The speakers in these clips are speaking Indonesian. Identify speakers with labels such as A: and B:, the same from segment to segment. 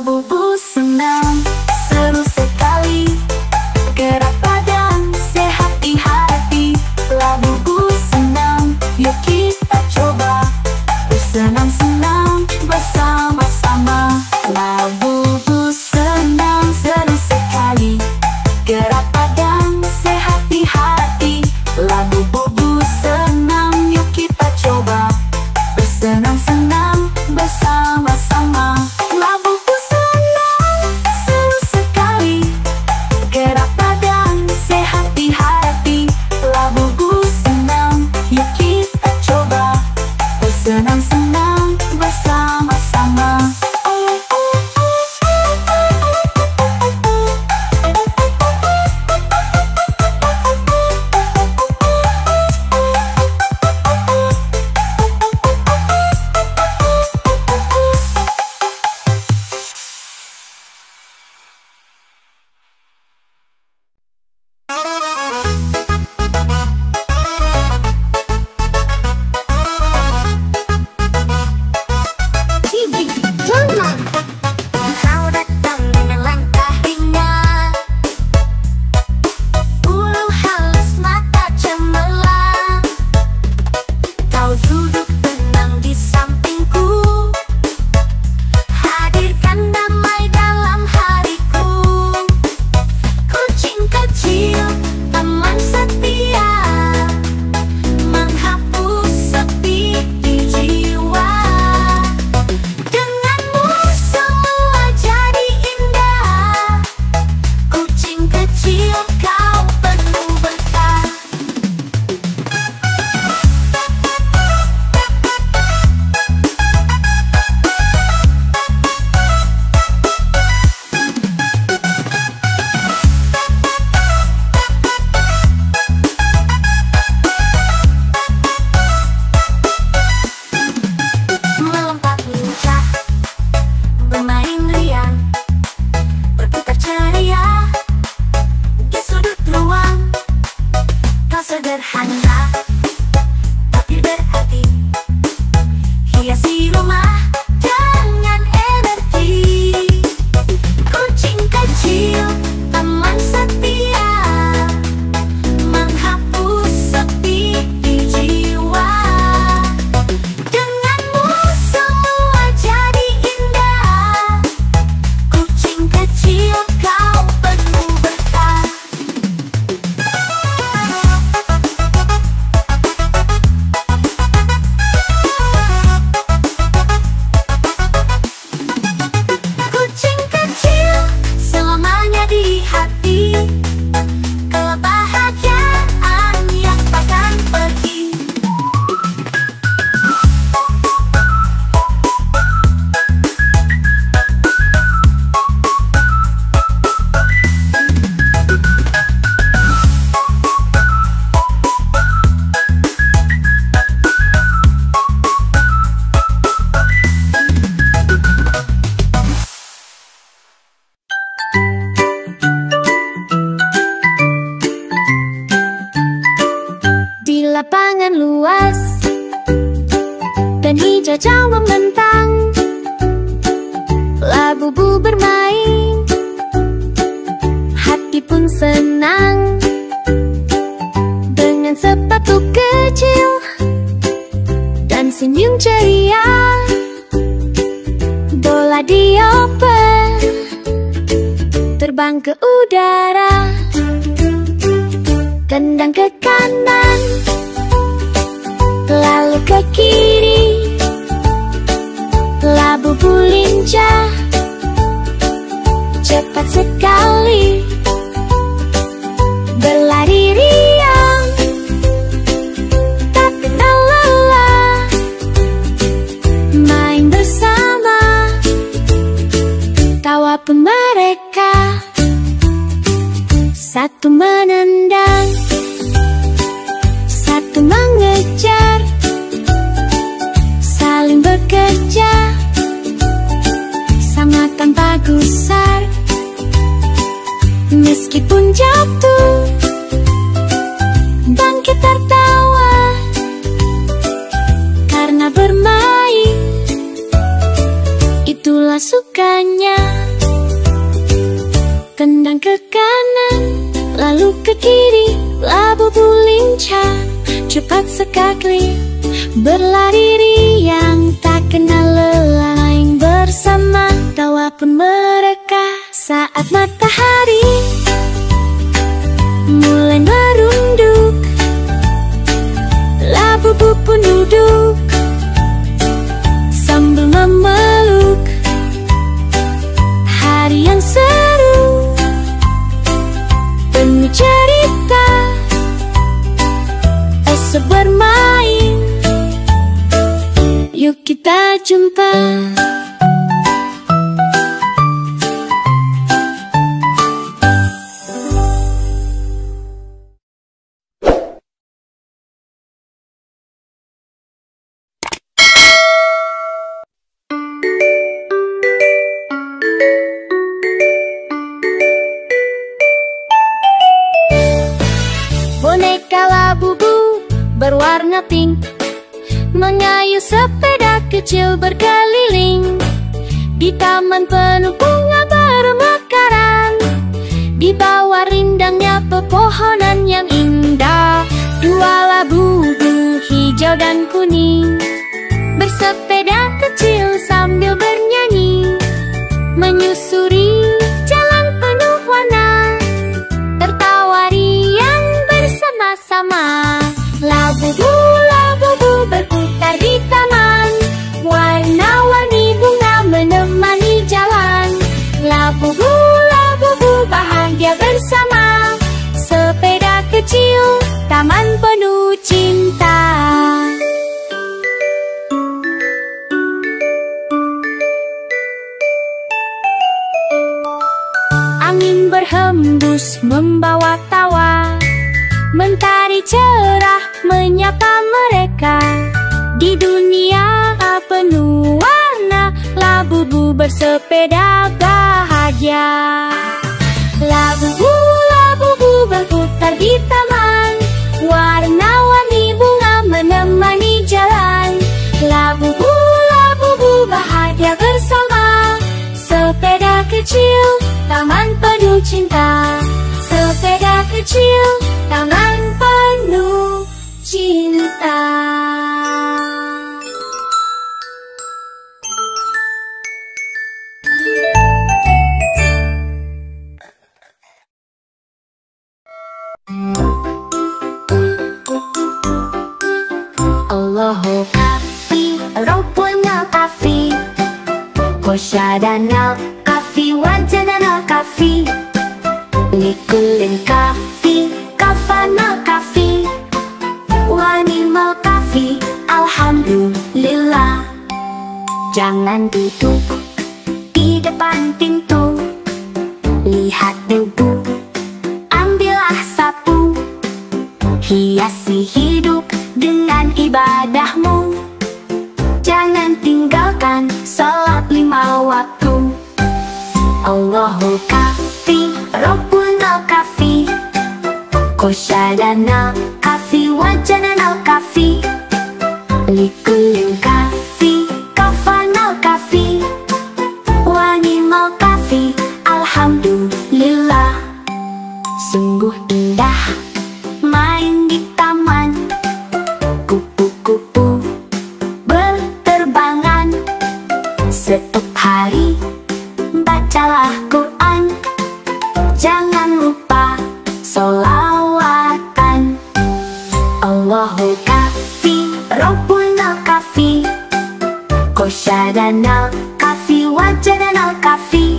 A: Labubu senang, seru sekali. Gerak badan, sehat di hati. Labubu senang, yuk kita coba. Bersenang-senang bersama-sama. Labubu senang, seru sekali. Gerak badan, sehat di hati. Labubu senang, yuk kita coba. Bersenang-senang bersama-sama. Labubu senang, seru sekali. Gerak badan, sehat di hati. Labubu senang, yuk kita coba. Bersenang-senang bersama-sama.
B: Kau datang dengan langkah ringan, bulu halus mata cemerlang. Kau duduk tenang di sampingku, hadirkan damai dalam hariku. Kucing kecil, teman setia, menghapus sepi di jiwa. Denganmu semua jadi indah. Kucing kecil, kau penuh berkah. Melompat lincah, bermain riang, berputar ceria di sudut ruang. Kau sederhana tapi berhati, hiasi rumah dengan energi. Kucing kecil, teman setia, menghapus sepi di jiwa. Denganmu semua jadi indah. Kucing kecil, kau penuh berkah. Kucing kecil, selamanya di hati. Kebahagiaan yang takkan pergi. Di lapangan luas dan hijau membentang, Labubu bermain, hati pun senang. Dengan sepatu kecil dan senyum ceria, bola dioper terbang ke udara. Tendang ke kanan, lalu ke kiri. Labubu lincah, cepat sekali, berlari riang, tak kenal lelah. Main bersama, tawa pun mereka. Satu menendang, satu mengejar, saling bekerja, sama tanpa gusar. Meskipun jatuh, bangkit tertawa, karena bermain itulah sukanya. tendang ke kanan, lalu ke kiri, labu lincah, cepat sekali berlari riang, tak kenal lelah, main bersama tawa pun mereka. Saat matahari mulai merunduk, labu pun duduk sambil memeluk. Hari yang seru, penuh cerita, esok bermain, yuk kita jumpa. Boneka Labubu berwarna pink mengayuh sepeda kecil berkeliling di taman penuh bunga bermekaran, di bawah rindangnya pepohonan yang indah. Dua Labubu hijau dan kuning bersepeda kecil sambil bernyanyi, menyusuri jalan penuh warna, tertawa riang bersama-sama. Labubu, Labubu berputar di taman, warna-warni bunga menemani jalan. Labubu, Labubu bahagia bersama, sepeda kecil, taman penuh cinta. Angin berhembus membawa tawa, mentari cerah menyapa mereka. Di dunia penuh warna, Labubu bersepeda bahagia. Labubu, Labubu berputar di taman, warna-warni bunga menemani jalan. Labubu, Labubu bahagia bersama, sepeda kecil, taman penuh cinta. Sepeda kecil, taman penuh cinta.
A: Allahu kafi, Rabbuna kafi, Kosyadana kafi, wajadana kafi, Likulin kafi, kafana kafi, wanimal kafi, alhamdulillah. Jangan duduk di depan pintu, lihat debu, ambillah sapu, hiasi hidup dengan ibadahmu. Jangan tinggalkan salat 5 waktu. Allahu kafi, Rabbuna kafi, Kosyadana kafi, wajadana kafi, Likulin kafi, kafana kafi, wanimal kafi, alhamdulillah. Sungguh indah main di taman, kupu-kupu berterbangan. Setiap hari bacalah Quran, jangan lupa sholawatan. Allahu kafi, Rabbuna kafi, Kosyadana kafi, wajadana kafi,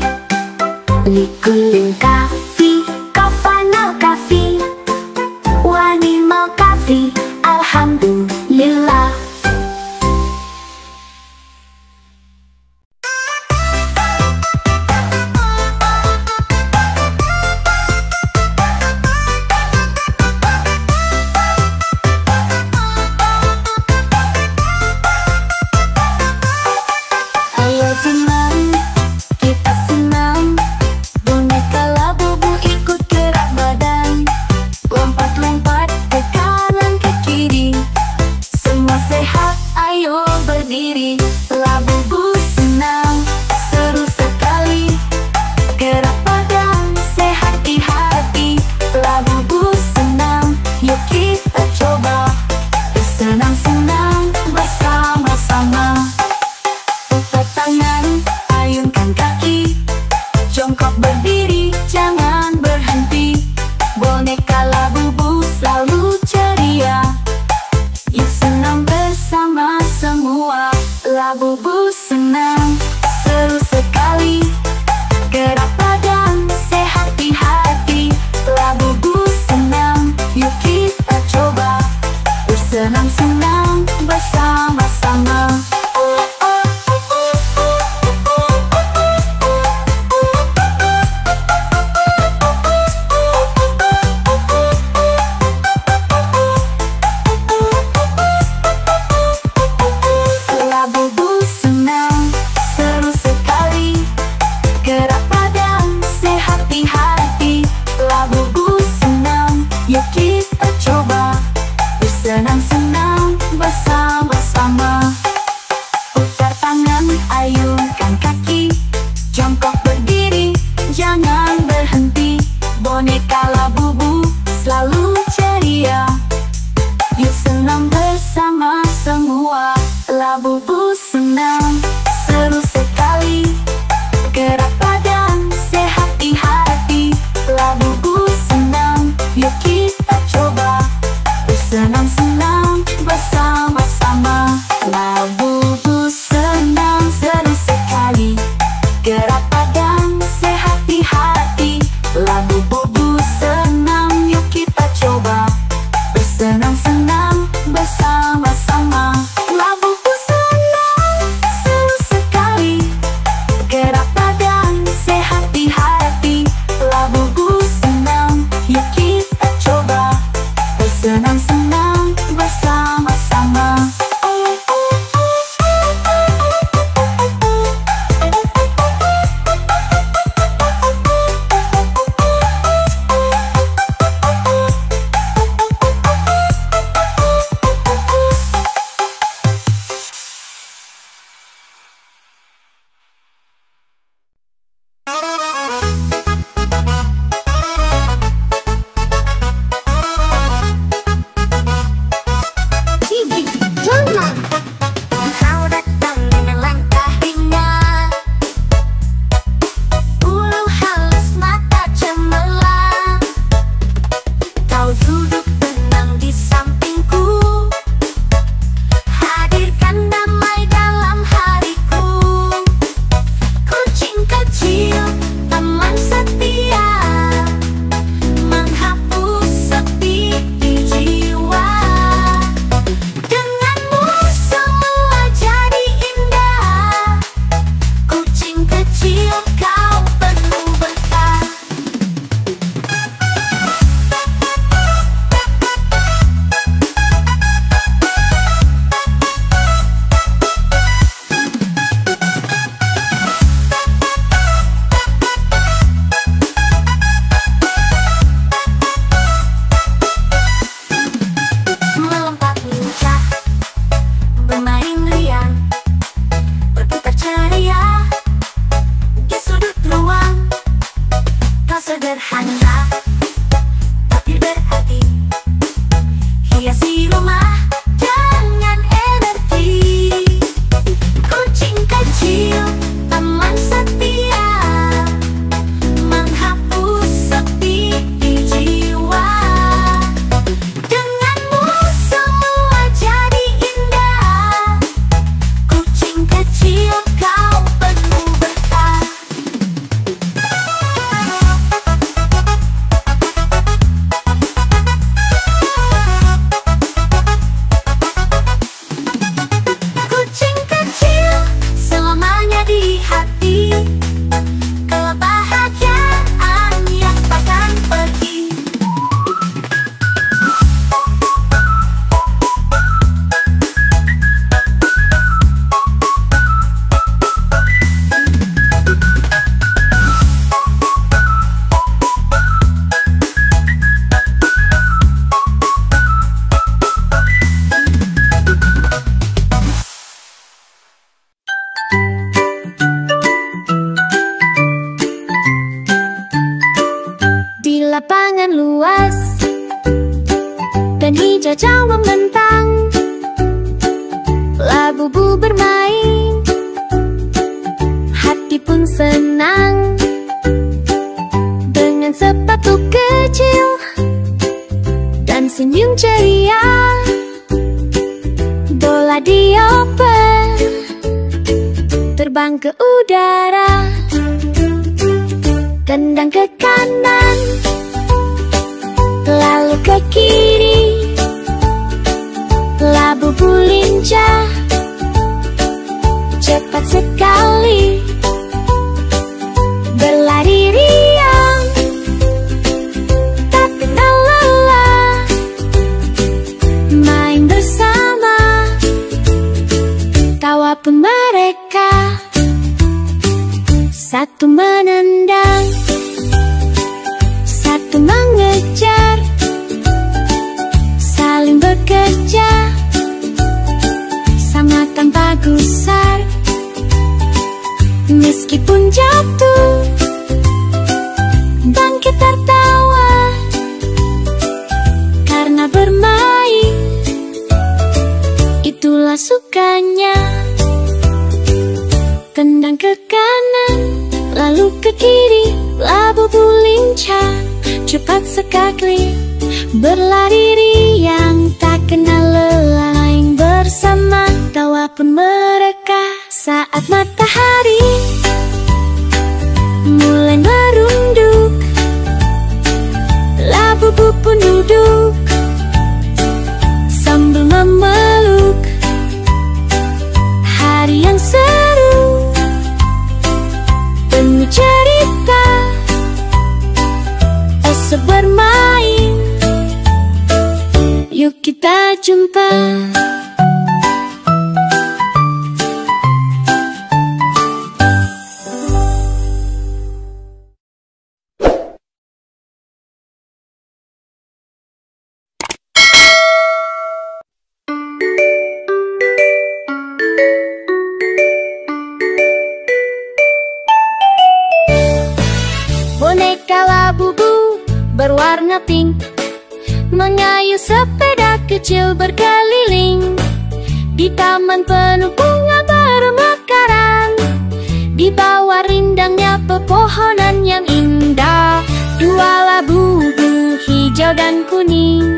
A: Likulin kafi, kafana kafi, wanimal kafi, alhamdulillah. Ayo senang, kita senang, boneka Labubu ikut gerak badan, lompat-lompat ke kanan ke boneka Labubu selalu ceria. Yuk senang bersama semua. Labubu senang, seru sekali. Gerak badan, sehat di hati. Labubu senang, yuk kita coba. Bersenang-senang bersama-sama. Labubu senang, seru sekali. Gerak badan, sehat di hati. Labubu senang, yuk kita coba. Bersenang-senang bersama-sama. Labubu senang, seru sekali. Gerak badan, sehat di hati. Labubu senang, yuk kita coba. Bersenang-senang bersama-sama. Kau datang dengan langkah ringan, bulu halus, mata cemerlang. Kau duduk tenang di sampingku, hadirkan damai dalam hariku. Kucing kecil, teman setia, menghapus sepi di jiwa. Denganmu semua jadi indah. Kucing kecil, kau penuh berkah. Melompat lincah, bermain riang, berputar ceria di sudut ruang. Kau sederhana tapi berhati, hiasi rumah dengan energi. Kucing kecil, teman setia, menghapus sepi di jiwa. Denganmu semua jadi indah. Kucing kecil, kau penuh berkah. Kucing kecil, selamanya di hati. Kebahagiaan yang takkan pergi.
B: Di lapangan luas dan hijau membentang, Labubu bermain, hati pun senang. Dengan sepatu kecil dan senyum ceria, bola dioper terbang ke udara. Tendang ke kanan, lalu ke kiri. Labubu lincah, cepat sekali, berlari riang, tak kenal lelah. Main bersama, tawa pun mereka. Satu menendang, satu mengejar, saling bekerja sama tanpa gusar. Berlari riang tak kenal lelah, bersama tawa pun mereka. Saat matahari mulai merunduk, labu-labu pun duduk sambil memeluk. Hari yang seru, penuh cerita, esok bermain, yuk kita jumpa. Boneka labubu berwarna pink mengayuh sepeda kecil berkeliling di taman penuh bunga bermekaran, di bawah rindangnya pepohonan yang indah. Dua labubu hijau dan kuning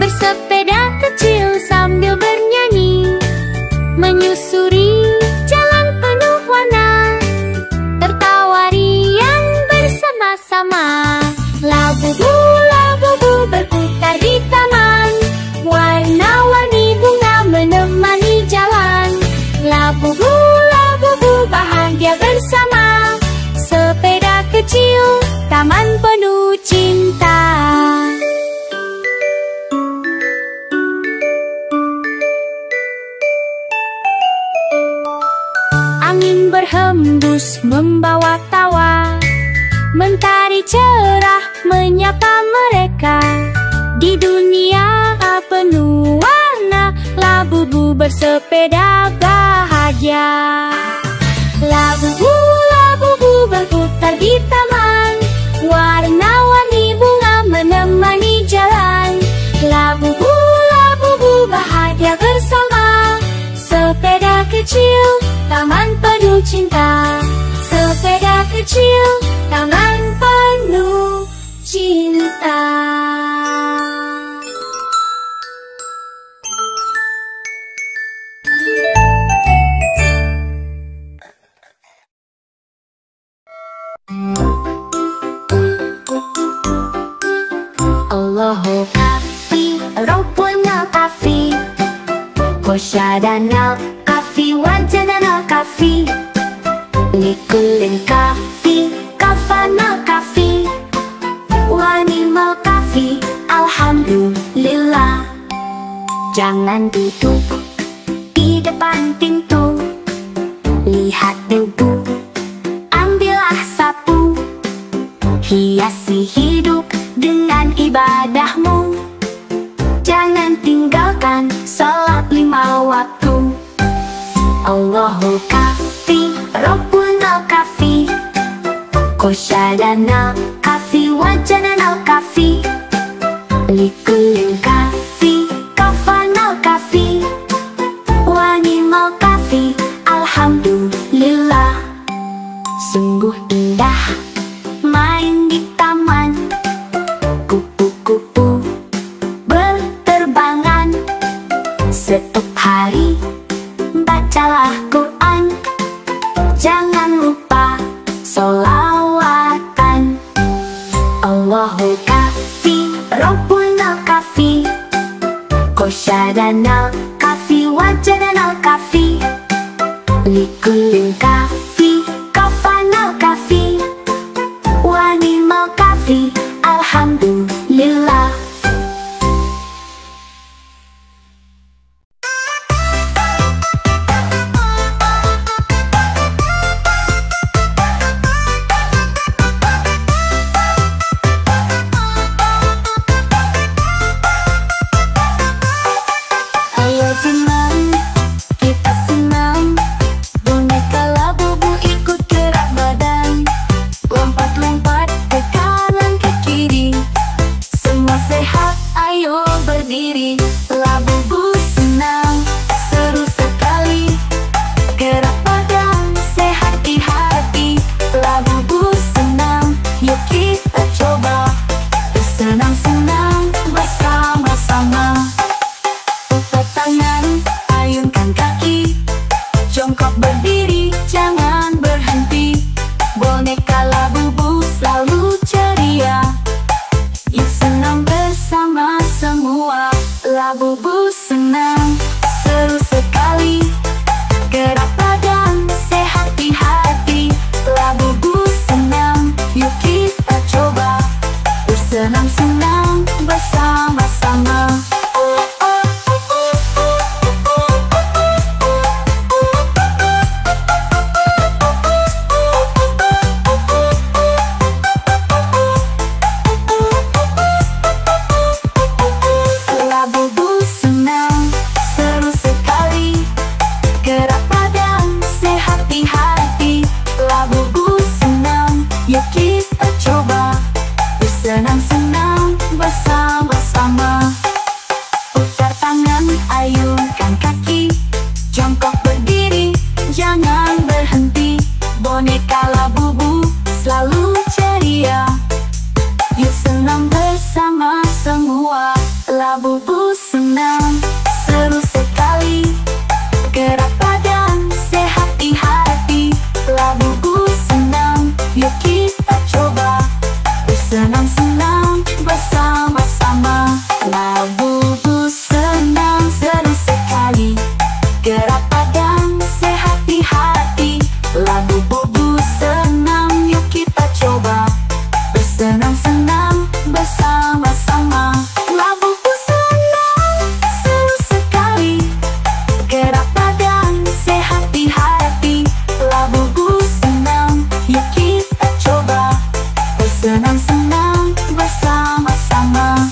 B: bersepeda kecil sambil bernyanyi, menyusuri jalan penuh warna, tertawa riang bersama-sama. Labubu, labubu berputar di taman, warna-warni bunga menemani jalan. Labubu, labubu bahagia bersama, sepeda kecil, taman penuh cinta. Angin berhembus membawa tawa, mentari cerah menyapa mereka. Di dunia penuh warna, labubu bersepeda bahagia. Labubu, labubu berputar di taman, warna-warni bunga menemani jalan. Labubu, labubu bahagia bersama, sepeda kecil, taman penuh cinta. Sepeda kecil, taman penuh cinta.
A: Allahu kafi, Rabbuna kafi, Kosyadana kafi, wajadana kafi, Likulin kafi, kafana kafi, wanimal kafi, alhamdulillah. Jangan duduk di depan pintu, lihat debu, ambillah sapu, hiasi hidup dengan ibadahmu. Jangan tinggalkan salat 5 waktu. Allahu kafi, Rabbuna kafi, Kosyadana kafi, wajadana kafi, Likulin kafi, kafana kafi, wanimal kafi, alhamdulillah. Sungguh indah main di taman, kupu-kupu berterbangan. Setiap hari bacalah Quran, jangan lupa sholawatan. Allahu kafi, Rabbuna kafi, Kosyadana kafi, wajadana kafi, Likulin kafi, kafana kafi, wanimal kafi, alhamdulillah. Ayo senang, kita senang, boneka labubu ikut gerak badan, lompat-lompat ke kanan ke Labubu senang, seru sekali. Gerak badan, sehat di hati. Labubu senang, yuk kita coba bersenang-senang bersama-sama. Labubu senang, seru sekali. Gerak badan, sehat di hati. Labubu senang, yuk kita coba bersenang-senang bersama-sama. Putar tangan, ayunkan kaki. Jongkok berdiri, jangan berhenti. Boneka Labubu selalu ceria. Yuk senang bersama semua. Labubu senang, seru sekali. Gerak badan, sehat di hati. Labubu senang, yuk kita coba bersenang-senang bersama-sama. Labubu senang, seru sekali. Gerak badan, sehat di hati. Labubu senang, yuk kita coba bersenang-senang bersama-sama. Labubu senang, seru sekali. Gerak badan, sehat di hati. Labubu senang, yuk kita coba bersenang-senang bersama-sama.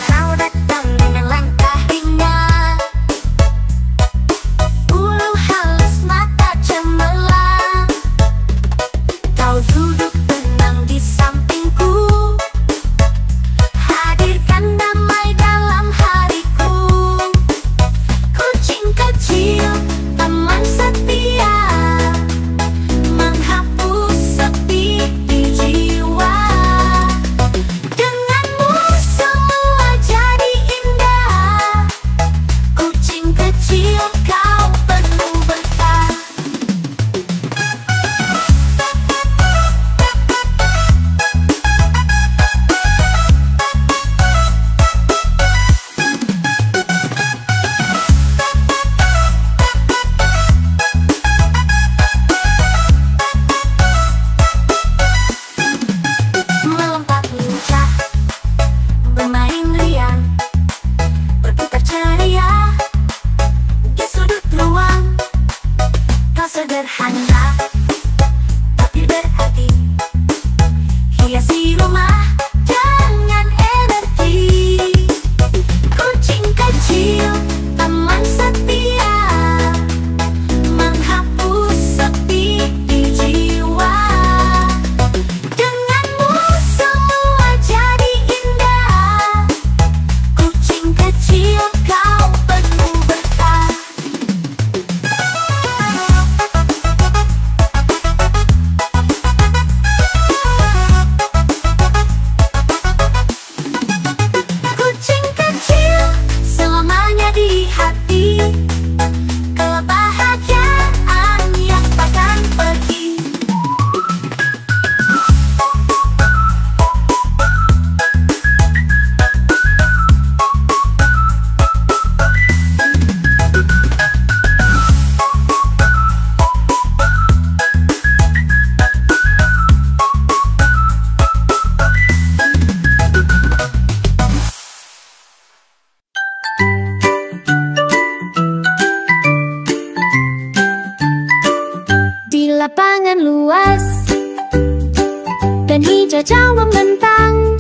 B: Kau datang dengan langkah ringan, bulu halus, mata cemerlang. Kau duduk tenang di sampingku, hadirkan damai dalam hariku. Kucing kecil, teman setia, menghapus sepi di jiwa. Denganmu semua jadi indah. Kucing kecil, kau penuh berkah. Melompat lincah, bermain riang, berputar ceria di sudut ruang. Kau sederhana tapi berhati, hiasi rumah dengan energi. Kucing kecil, teman setia, menghapus sepi di jiwa. Denganmu semua jadi indah. Kucing kecil, kau penuh berkah. Kucing kecil, selamanya di hati. Kebahagiaan yang takkan pergi. Di lapangan luas dan hijau membentang,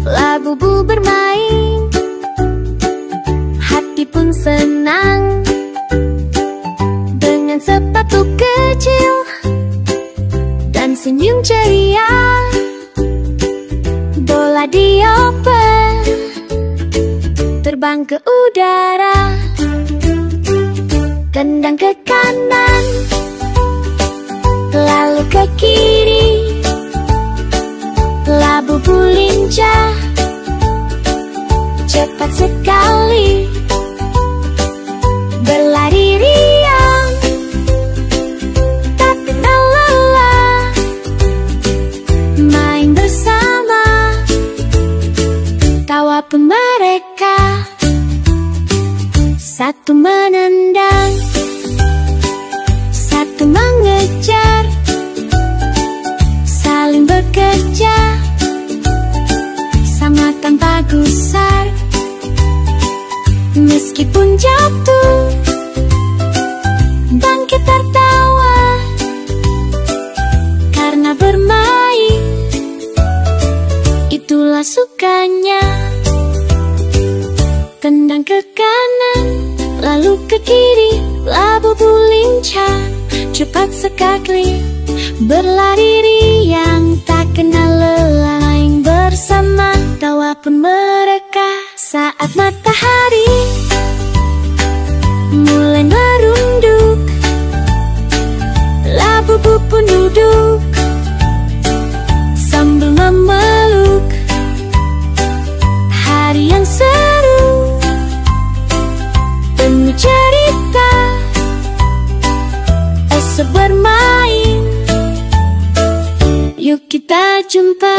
B: Labubu bermain, hati pun senang. Dengan sepatu kecil dan senyum ceria, bola dioper terbang ke udara, tendang ke kanan, lalu ke kiri, labu lincah, cepat sekali, berlari riang, tak kenal lelah, main bersama, tawa pun mereka. Satu menendang, satu mengejar, saling bekerja, sama tanpa gusar. Meskipun jatuh, bangkit tertawa, karena bermain itulah sukanya. Tendang ke kanan, lalu ke kiri, labu lincah, cepat sekali, berlari riang, tak kenal lelah, main bersama, tawa pun mereka. Saat matahari mulai merunduk, labu pun duduk sambil memeluk. Hari yang seru, penuh cerita, esok bermain, yuk kita jumpa.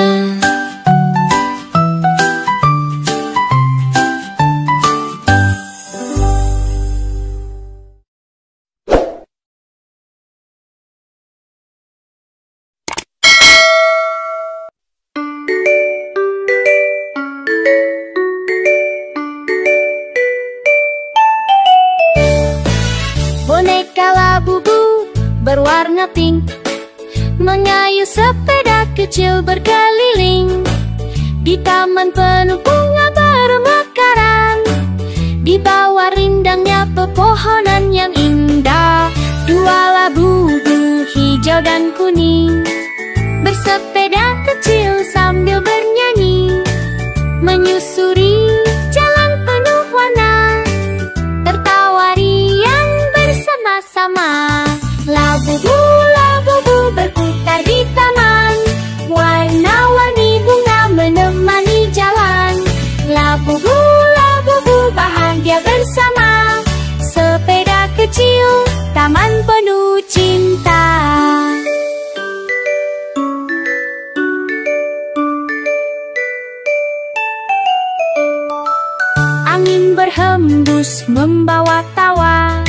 B: Boneka Labubu berwarna pink mengayuh sepeda kecil berkeliling di taman penuh bunga bermekaran. Di bawah rindangnya pepohonan yang indah, dua Labubu hijau dan kuning bersepeda kecil sambil bernyanyi, menyusuri jalan penuh warna, tertawa riang bersama-sama. Labubu, Labubu berputar di taman, warna-warni bunga menemani jalan. Labubu, Labubu bahagia bersama, sepeda kecil, taman penuh cinta. Angin berhembus membawa tawa,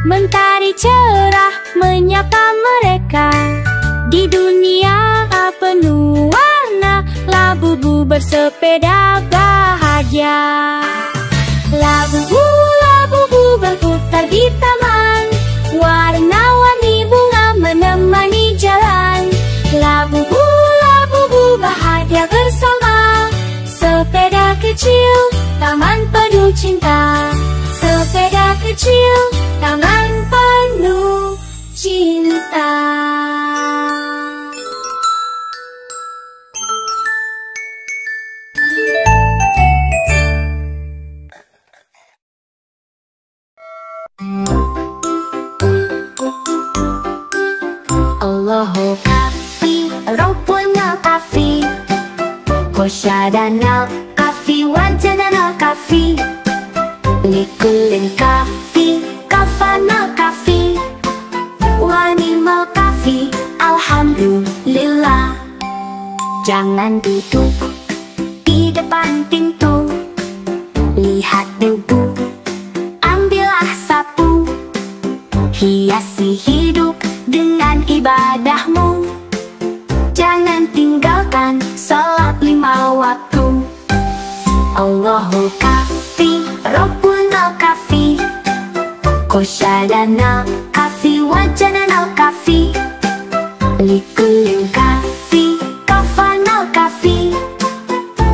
B: mentari cerah menyapa mereka. Di dunia penuh warna, Labubu bersepeda bahagia. Labubu, Labubu berputar di taman, warna-warni bunga menemani jalan. Labubu, Labubu bahagia bersama, sepeda kecil, taman penuh cinta. Sepeda kecil, taman penuh cinta.
A: Allahu kafi, Rabbuna kafi, Kosyadana kafi, Wajadana kafi, Likulin kafi, Kafana kafi, Wanimal kafi, Alhamdulillah. Jangan duduk di depan pintu, lihat debu, ambillah sapu, hiasi hidup dengan ibadahmu. Jangan tinggalkan salat 5 waktu. Allahu kafi, Rabbuna kafi, Kosyadana kafi, Wajadana kafi, Likulin kafi, Kafana kafi,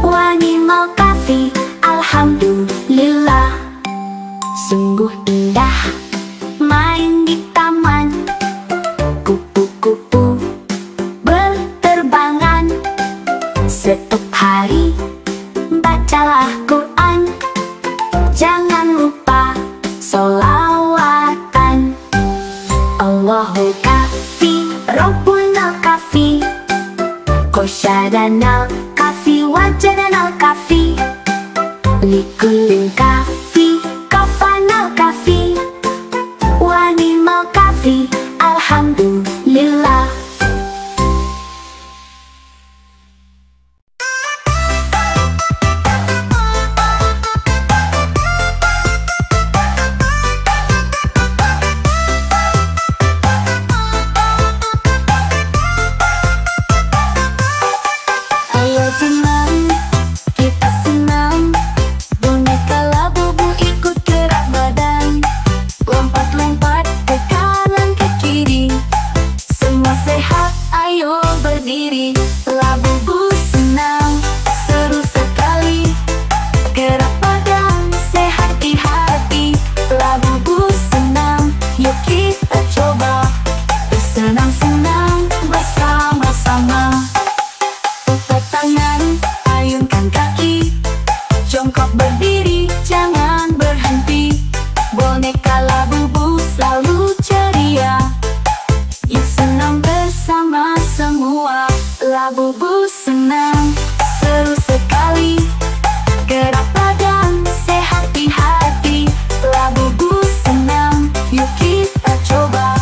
A: Wanimal kafi, Alhamdulillah. Sungguh indah main di taman, kupu-kupu berterbangan. Setiap hari bacalah Quran, Danau Kafi Wajananau Kafi Likulun Kafi Kafanau Kafi Wani mau Kafi Alhamdulillah.
B: Labubu senang, seru sekali. Gerak badan, sehat di hati. Labubu senang, yuk kita coba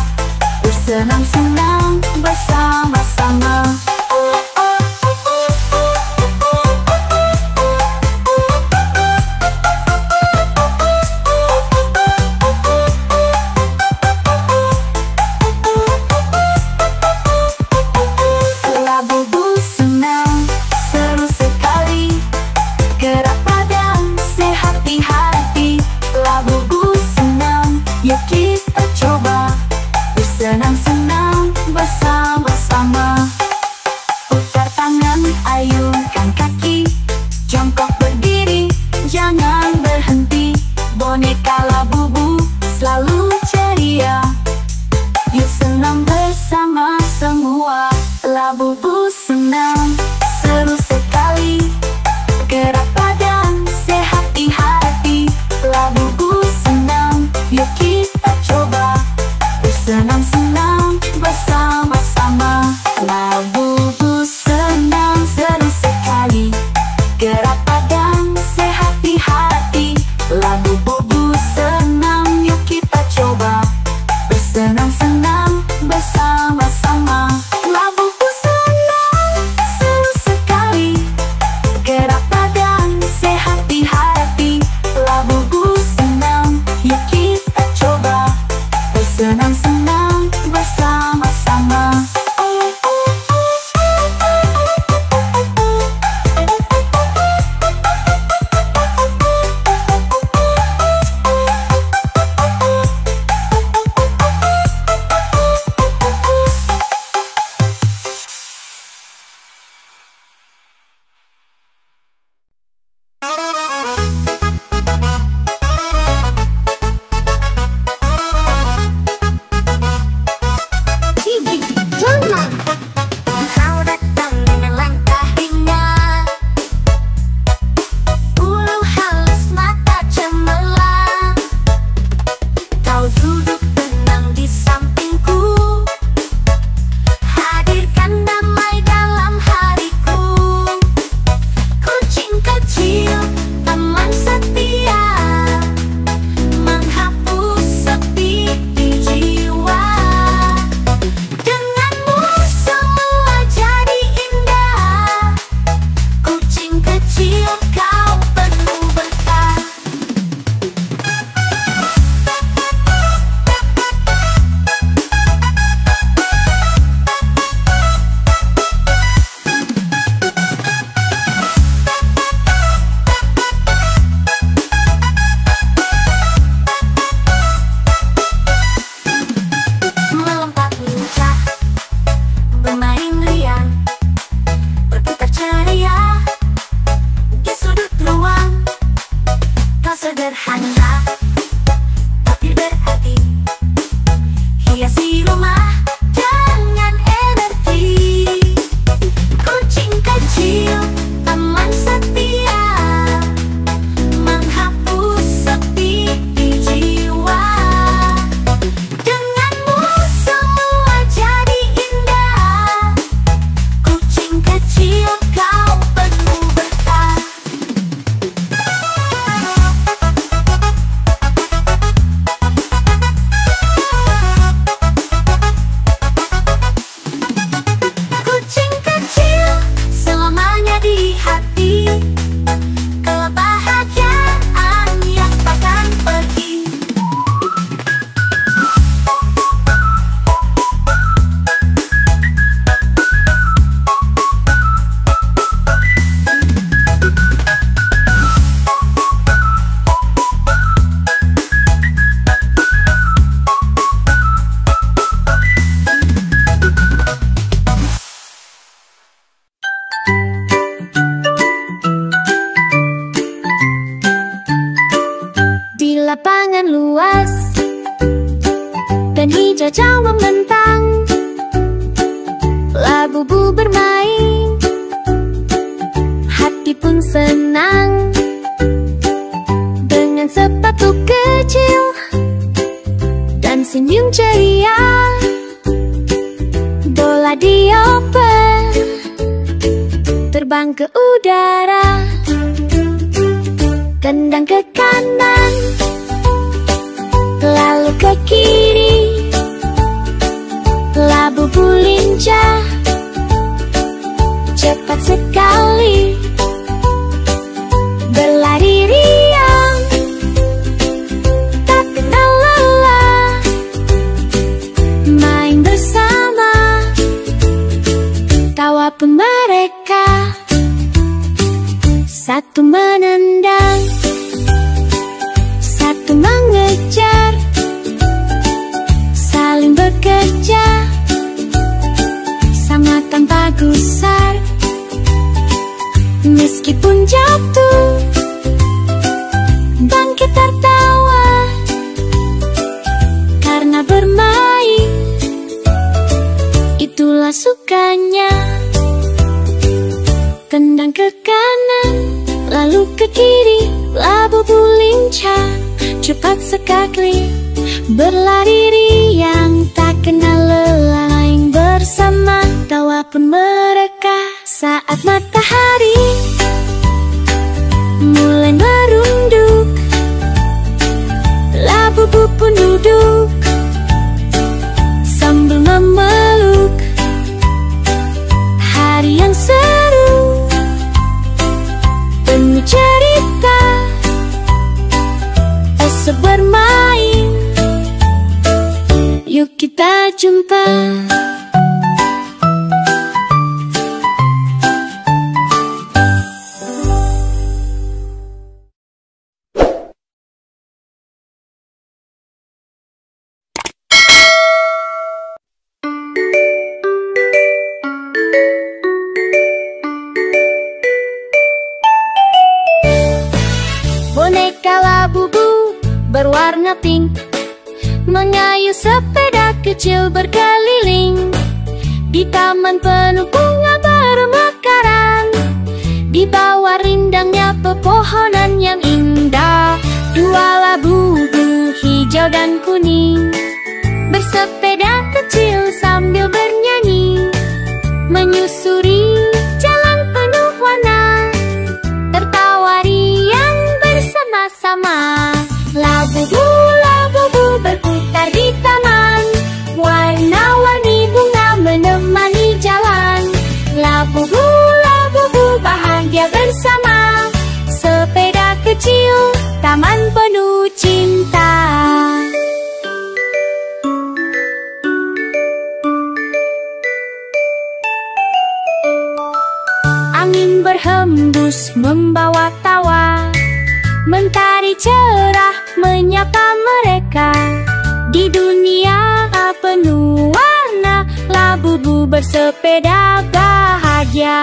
B: bersenang-senang bersama-sama. Labubu senang,
A: lapangan luas dan hijau membentang. Labubu bermain, hati pun senang. Dengan sepatu kecil dan senyum ceria, bola dioper terbang ke udara. Tendang ke kanan, lalu ke kiri. Labubu lincah, cepat sekali, berlari riang, tak kenal lelah. Main bersama, tawa pun mereka. Satu menendang, satu mengejar, saling bekerja, sama tanpa gusar. Meskipun jatuh, bangkit tertawa, karena bermain itulah sukanya. Tendang ke kanan, lalu ke kiri. Labubu lincah, cepat sekali, berlari riang, tak kenal lelah. Main bersama, tawa pun mereka. Saat matahari mulai merunduk, labubu pun duduk sambil memeluk. Hari yang seru, penuh cerita, esok bermain, yuk kita jumpa. Boneka labubu berwarna pink mengayuh sepeda kecil berkeliling di taman penuh bunga bermekaran. Di bawah rindangnya pepohonan yang indah, dua labubu hijau dan kuning bersepeda kecil sambil bernyanyi, menyusuri jalan penuh warna, tertawa riang bersama-sama. Labubu, labubu berputar di taman, warna-warni bunga menemani jalan. Labubu, labubu bahagia bersama, sepeda kecil, taman penuh cinta. Angin berhembus membawa tawa, mentari cerah menyapa mereka. Di dunia penuh warna, labubu bersepeda bahagia.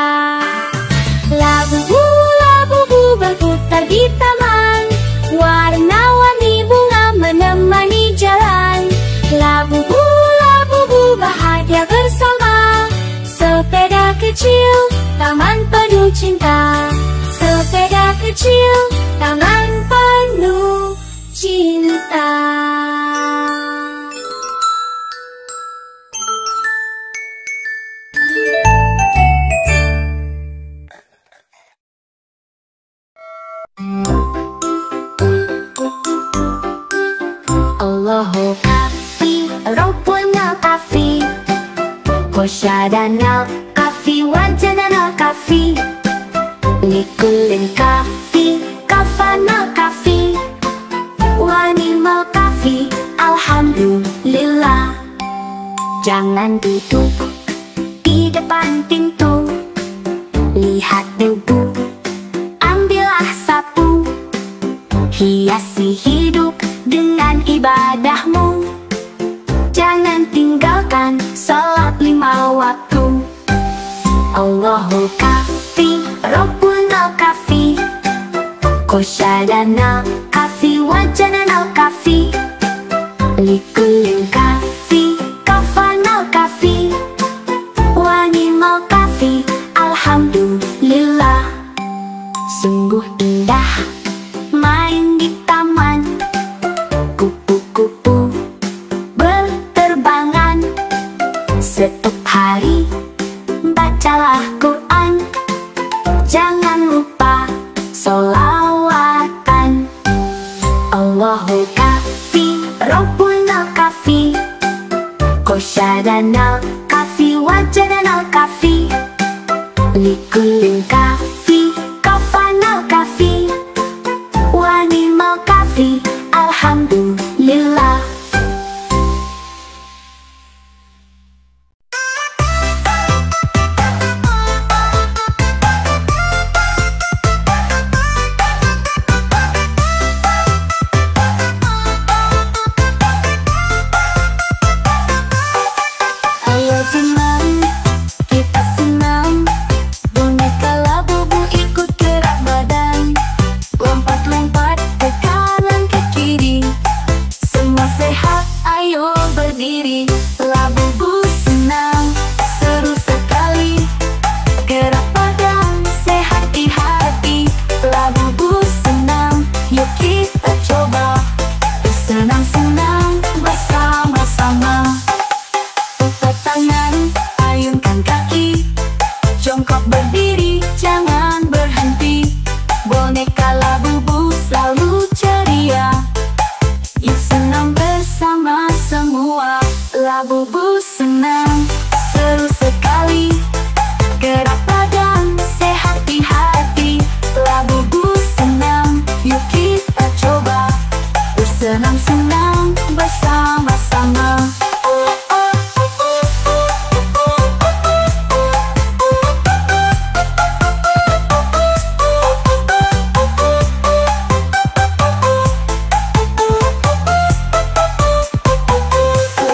A: Labubu, labubu berputar di taman, warna-warni bunga menemani jalan. Labubu, labubu bahagia bersama, sepeda kecil, taman penuh cinta. Sepeda kecil, taman penuh cinta. Allahu kafi, Rabbuna kafi, Kosyadana kafi, wajadana kafi, Likulin kafi, kafana kafi, wanimal kafi, alhamdulillah. Jangan duduk di depan pintu, lihat debu, ambillah sapu, hiasi hidup dengan ibadahmu. Jangan tinggalkan salat 5 waktu. Allahu kafi, Rabbuna kafi, Kosyadana kafi, wajadana kafi, Likulin kafi, kafana kafi, wani mau kafi, alhamdulillah. Sungguh indah main di taman, kupu-kupu berterbangan. Setiap hari bacalah Quran, jangan lupa sholawatan. Allahu kafi, Rabbuna kafi, Qosyadana kafi, Wajadana kafi. Likulin kafi, kafana kafi, wani mau kafi, alhamdulillah.
B: Ayo senang, kita senang. Boneka Labubu ikut gerak badan, lompat-lompat ke kanan ke kiri. Semua sehat, ayo berdiri. Labubu senang, seru sekali. Gerak badan, sehat di hati. Labubu senang, yuk kita coba. Bersenang-senang bersama-sama. Putar tangan, ayunkan kaki. Jongkok berdiri, jangan berhenti. Boneka Labubu selalu ceria. Yuk senang bersama semua. Labubu senang, seru sekali. Gerak badan, sehat di hati. Labubu senang, yuk kita coba. Bersenang-senang bersama-sama.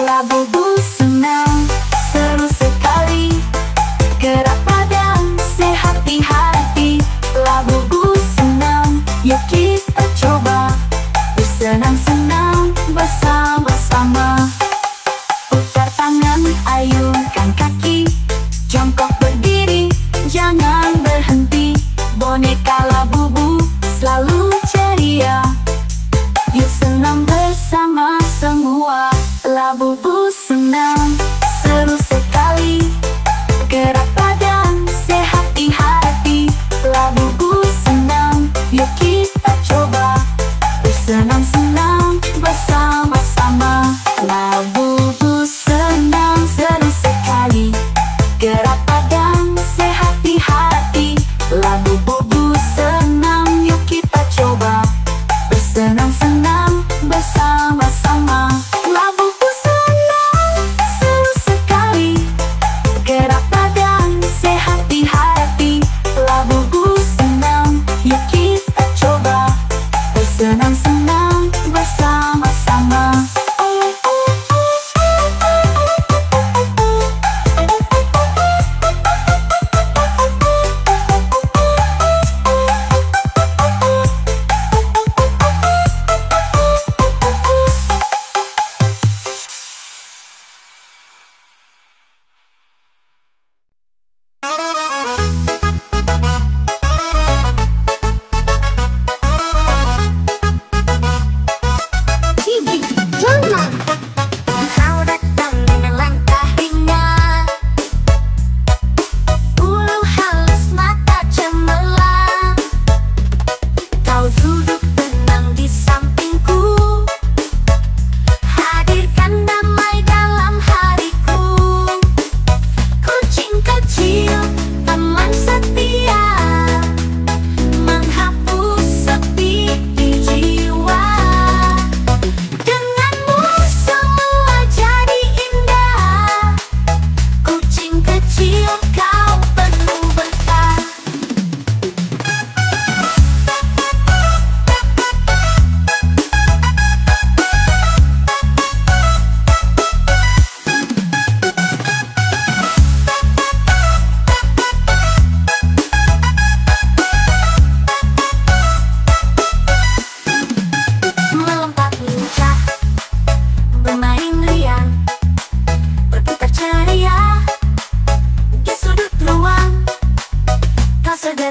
B: Labubu senang, seru sekali. Gerak badan, sehat di hati. Labubu senang, yuk kita coba. Bersenang-senang bersama-sama. Putar tangan, ayunkan kaki. Jongkok berdiri, jangan berhenti. Boneka Labubu selalu ceria. Yuk senang bersama semua. Labubu senang, seru sekali. Gerak badan, sehat di hati. Labubu senang, yuk kita coba. Bersenang-senang bersama-sama. Labubu senang, seru sekali. Gerak badan, sehat di hati. Labubu senang, yuk kita coba. Bersenang-senang bersama-sama. Labubu senang, seru sekali.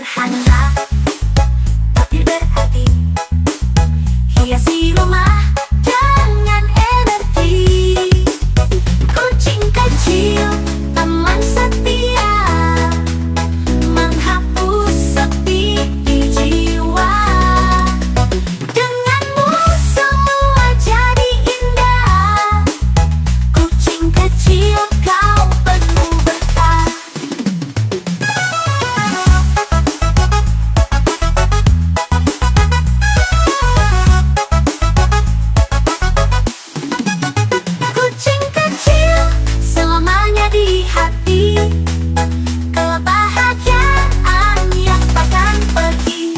A: sederhana tapi berarti. Hiasi rumah dengan energi. Kucing kecil, teman setia, menghapus sepi di jiwa. Denganmu semua jadi indah. Kucing kecil, kau penuh berkah. Kucing kecil selamanya di hati. Kebahagiaan yang takkan pergi.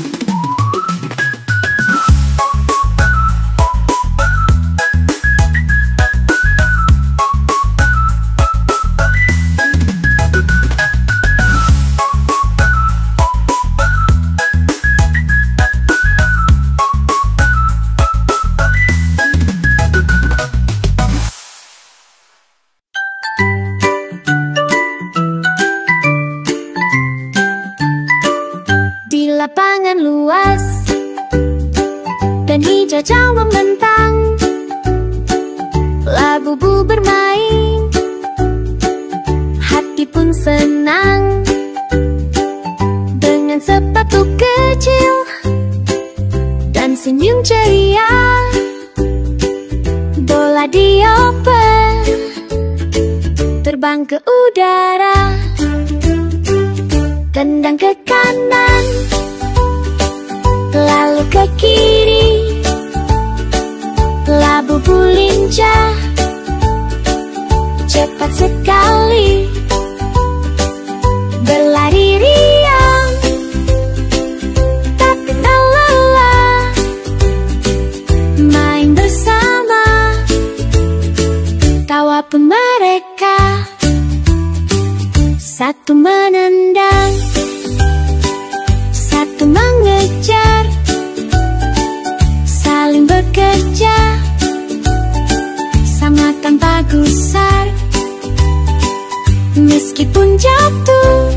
A: Di lapangan luas dan hijau membentang, labu-labu bermain, hati pun senang. Dengan sepatu kecil dan senyum ceria, bola dioper terbang ke udara. Tendang ke kanan, lalu ke kiri, labu-labu lincah, cepat sekali, berlari riang, tak kenal lelah, main bersama, tawa pun mereka. Satu menendang, satu mengejar, saling bekerja, sama tanpa gusar. Meskipun jatuh,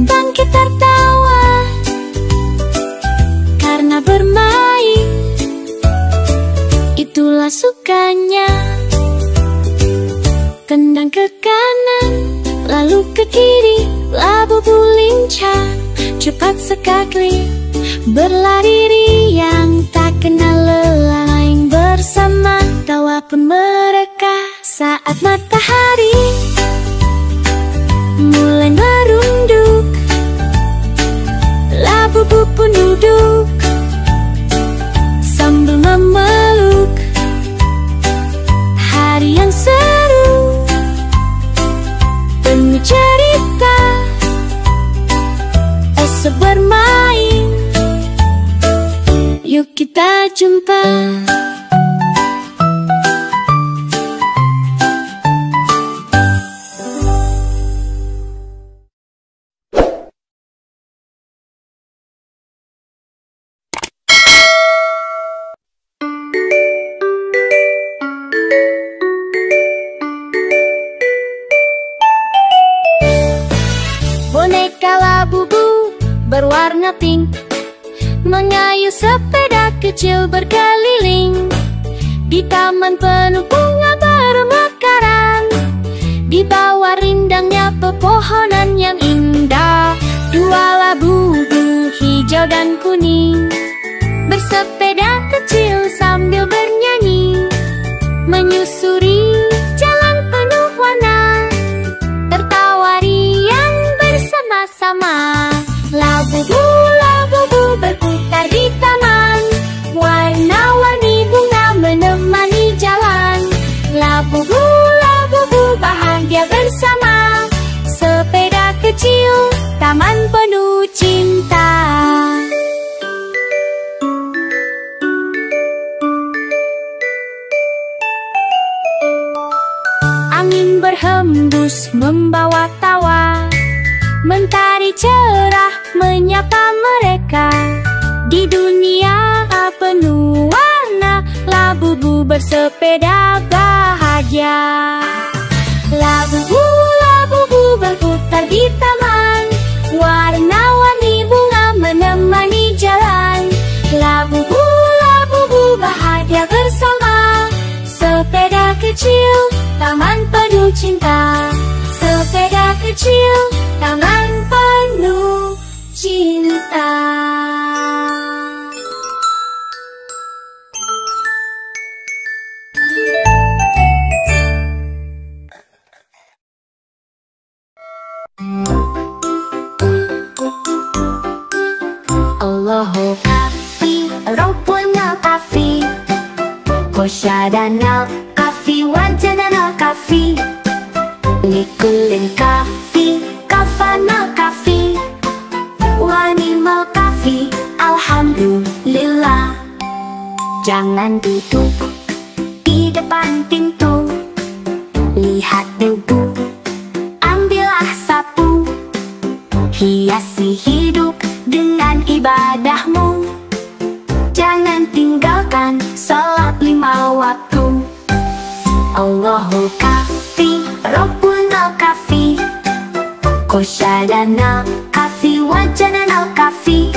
A: bangkit tertawa, karena bermain, itulah sukanya. Tendang ke kanan, lalu ke kiri, labu-labu lincah, cepat sekali, berlari riang, tak kenal lelah, main bersama, tawa pun mereka. Saat matahari mulai merunduk, labu-labu pun duduk sambil memeluk. Hari yang seru, penuh cerita, esok bermain, yuk kita jumpa. Boneka labu-labu berwarna pink mengayuh sepeda kecil berkeliling di taman penuh bunga bermekaran, di bawah rindangnya pepohonan yang indah. Dua labu-labu hijau dan kuning bersepeda kecil sambil bernyanyi, menyusuri jalan penuh warna, tertawa riang bersama-sama. Labu-labu berputar di taman, warna-warni bunga menemani jalan. Labu-labu bahagia bersama, sepeda kecil, taman penuh cinta. Angin berhembus membawa tawa, mentari cerah menyapa mereka. Di dunia penuh warna, labu-labu bersepeda bahagia. Labu-labu berputar di taman, warna penuh cinta. Sepeda kecil, taman penuh cinta.
B: Allahu kafi, Rabbuna kafi, Kosyadana kafi, Wajadana kafi, Likulin kafi, Kafana kafi, Wanimal kafi, Alhamdulillah. Jangan duduk di depan pintu, lihat debu, ambillah sapu, hiasi hidup dengan ibadahmu. Jangan tinggalkan salat 5 waktu. Allahu kafi, Rabbuna kafi, Kosyadana kafi, Wajadana kafi,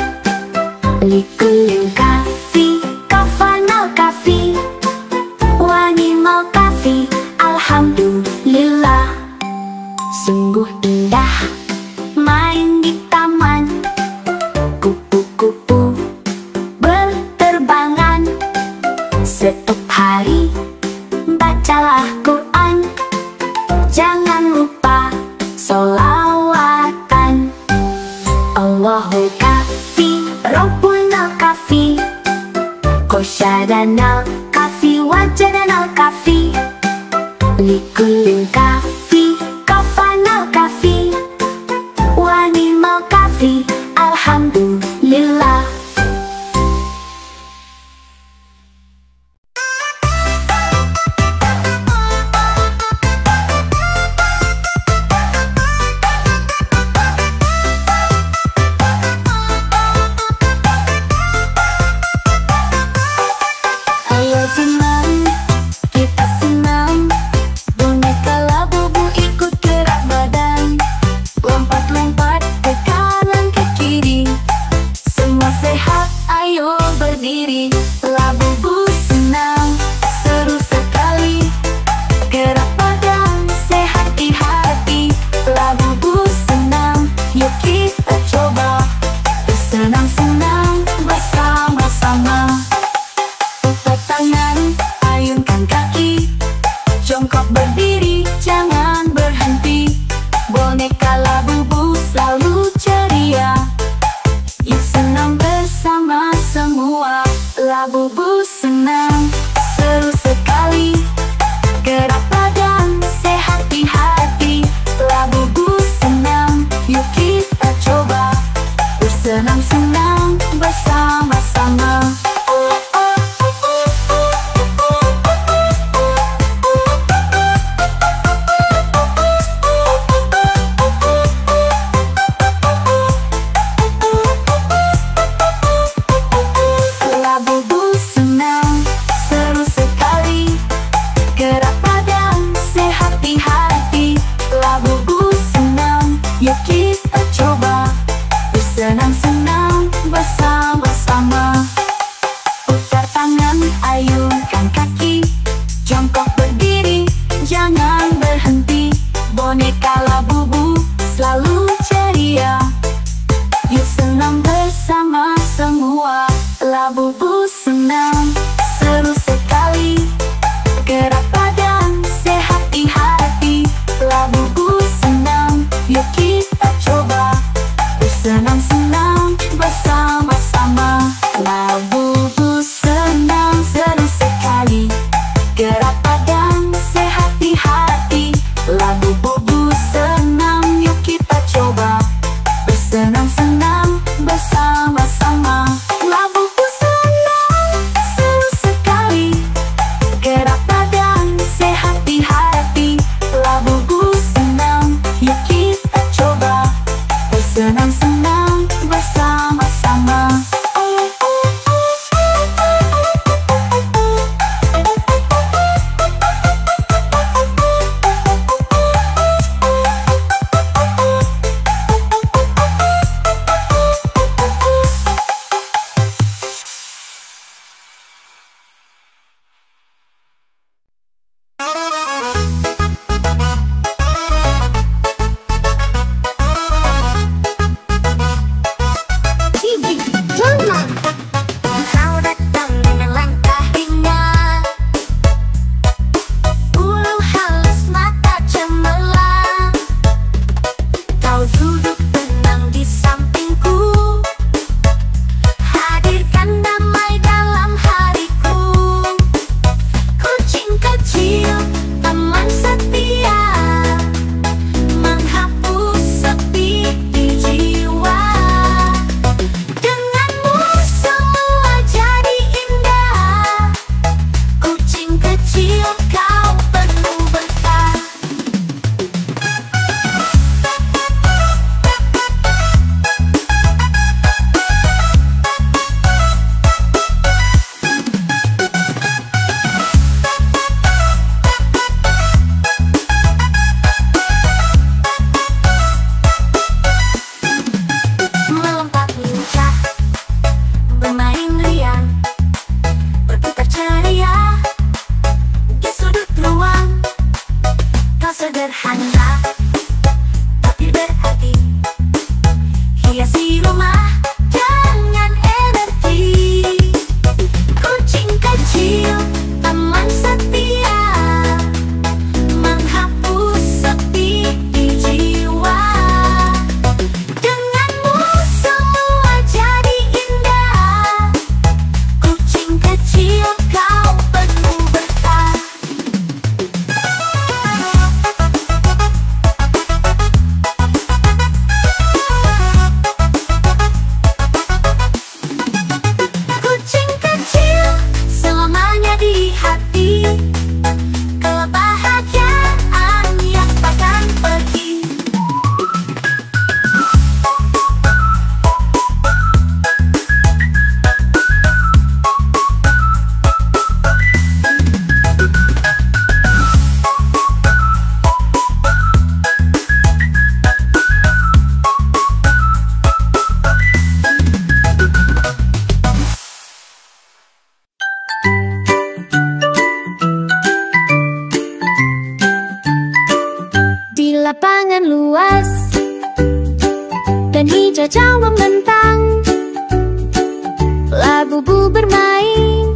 B: Likulin kafi, Kafana kafi, Wanimal kafi, Alhamdulillah. Sungguh indah main di taman, kupu-kupu berterbangan. Setiap hari bacalah Quran, jangan lupa sholawatan. Allahu kafi, Rabbuna kafi, Kosyadana kafi, Wajadana kafi, Likulin kafi, Kafana kafi, Wanimal kafi, Alhamdulillah. Ayo senang, kita senang, boneka labubu ikut gerak badan, lompat-lompat ke kanan ke kiri, semua sehat, ayo berdiri. Labubu senang, seru sekali, gerak badan, sehat di hati. Labubu senang, yuk kita coba, bersenang-senang bersama-sama. Putar tangan, ayunkan kaki, jongkok berdiri, jangan berhenti. Boneka labubu selalu ceria, yuk senang bersama semua. Labubu senang, seru sekali, gerak badan, sehat di hati. Labubu senang, yuk kita coba, bersenang-senang bersama-sama. Labubu senang, seru sekali, gerak badan, sehat di hati. Labubu senang, yuk kita coba, bersenang-senang bersama-sama. Putar tangan, ayunkan kaki, jongkok berdiri, jangan berhenti. Boneka labubu selalu ceria, yuk senang bersama semua. Labubu senang, seru sekali, gerak badan, sehat di hati. Labubu senang, yuk kita coba, bersenang-senang bersama-sama. Labubu senang, seru sekali, gerak badan, sehat di hati. Labubu senang, yuk kita coba, bersenang-senang bersama-sama. Labubu senang, seru sekali, gerak badan, sehat di hati. Labubu senang, yuk kita coba, bersenang-senang bersama-sama. hiasi rumah dengan energi. Kucing kecil, teman setia, menghapus sepi di jiwa. Denganmu semua jadi indah. Kucing kecil, kau penuh berkah. Kucing kecil selamanya di hati, kebahagiaan yang takkan pergi. Di lapangan luas dan hijau jauh membentang, labu-labu bermain,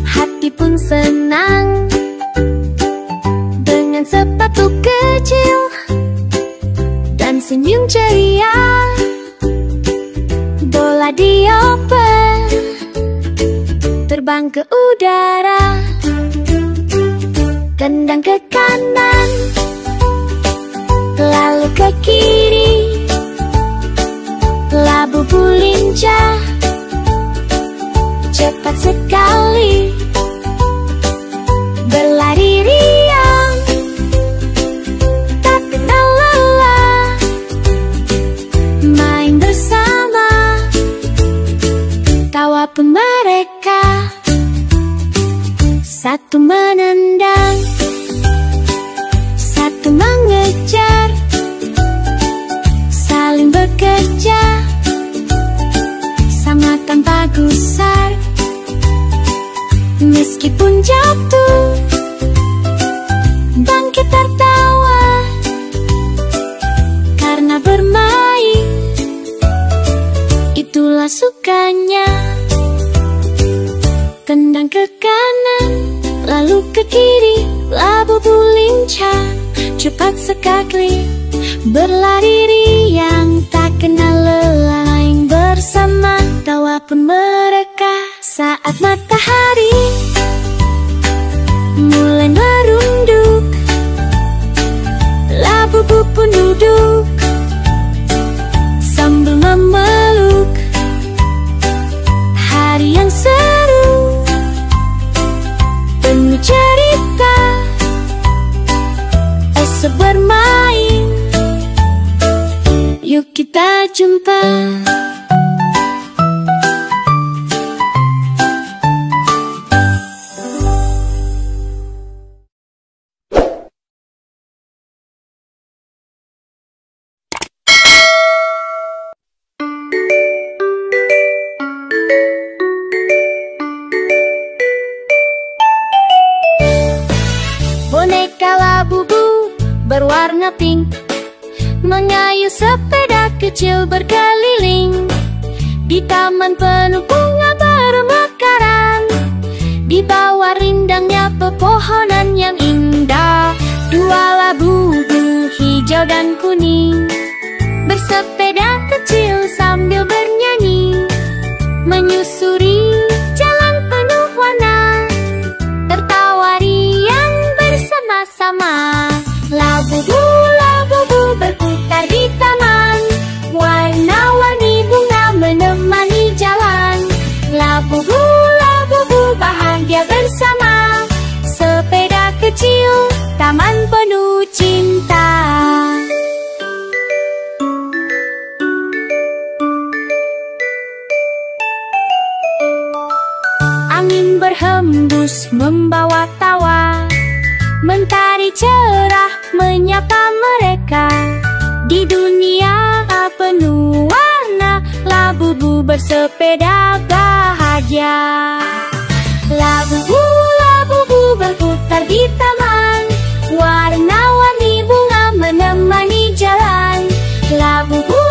B: hati pun senang. Dengan sepatu kecil dan senyum ceria, bola dioper terbang ke udara. Tendang ke kanan, lalu ke kiri, labu-labu lincah, cepat sekali, berlari riang, tak kenal lelah, main bersama, tawa pun mereka. Satu menendang, satu mengejar, saling bekerja, sama tanpa gusar. Meskipun jatuh, bangkit tertawa, karena bermain, itulah sukanya. Tendang ke kanan, lalu ke kiri, labu-labu lincah, cepat sekali, berlari riang, tak kenal lelah, main bersama, tawa pun mereka. Saat matahari mulai merunduk, labu-labu pun duduk sambil memeluk. Hari yang seru, penuh cerita, esok bermain, yuk kita jumpa. Boneka labu-labu berwarna pink mengayuh sepeda kecil berkeliling di taman penuh bunga bermekaran, di bawah rindangnya pepohonan yang indah. Dua labu-labu hijau dan kuning bersepeda kecil sambil bernyanyi, menyusuri jalan penuh warna, tertawa riang bersama-sama. Labu-labu berputar di taman, warna-warni bunga menemani jalan. Labu-labu bahagia bersama, sepeda kecil, taman penuh cinta. Angin berhembus membawa tawa, mentari cerah menyapa mereka. Di dunia penuh warna, labu-labu bersepeda bahagia. Labu-labu berputar di taman, warna-warni bunga menemani jalan. Labu-labu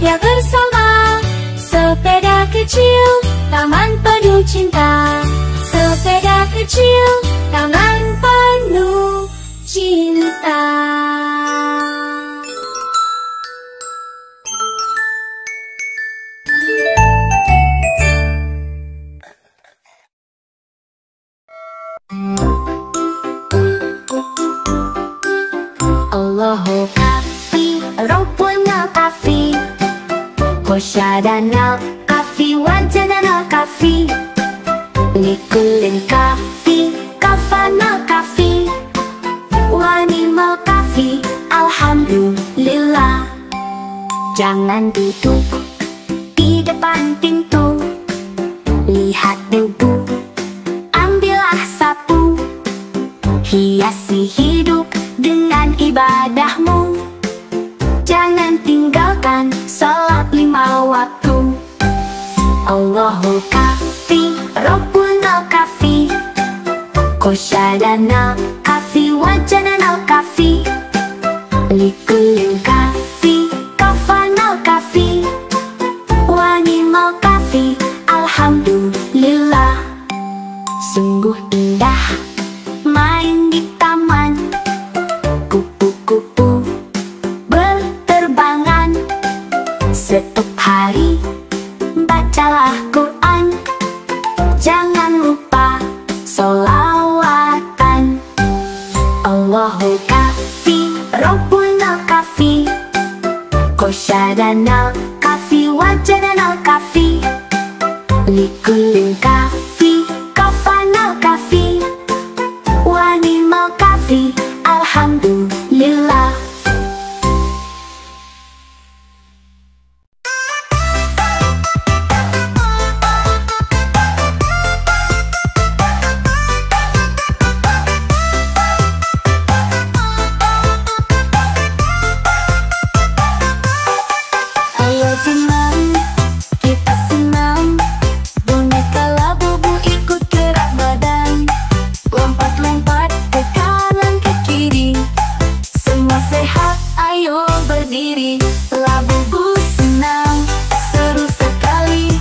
A: ya bersama. Sepeda kecil, taman penuh cinta. Sepeda kecil, taman penuh cinta.
B: Allahu kafi, Rabbuna kafi, Kosyadana kafi, Wajadana kafi, Likulin kafi, Kafana kafi, Wanimal kafi, Alhamdulillah. Jangan duduk di depan pintu, lihat debu, ambillah sapu, hiasi hidup dengan ibadahmu. Jangan tinggalkan salat 5 waktu. Allahu kafi, Rabbuna kafi, Kosyadana kafi, Wajadana kafi, Likulin kafi, Kafana kafi, Wanimal kafi, Alhamdulillah. Sungguh indah main di taman, kupu-kupu berterbangan. Setiap hari bacalah Quran, jangan lupa sholawatan. Allahu kafi, Rabbuna kafi, Kosyadana kafi, Wajadana kafi, Likulin kafi, Kafana kafi, Wanimal kafi, Alhamdulillah. Ayo senang, kita senang. Boneka Labubu ikut gerak badan, lompat-lompat ke kanan ke kiri. Semua sehat, ayo berdiri. Labubu senang, seru sekali.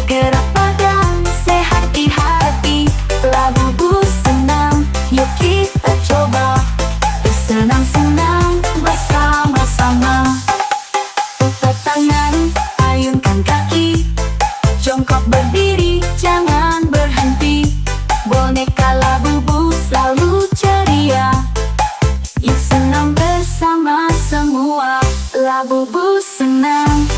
B: Gerak badan, sehat di hati. Labubu senang, yuk kita coba. Bersenang-senang bersama-sama. Putar tangan, ayunkan kaki, jongkok berdiri, jangan berhenti. Boneka Labubu selalu ceria, yuk senang bersama semua. Labubu senang.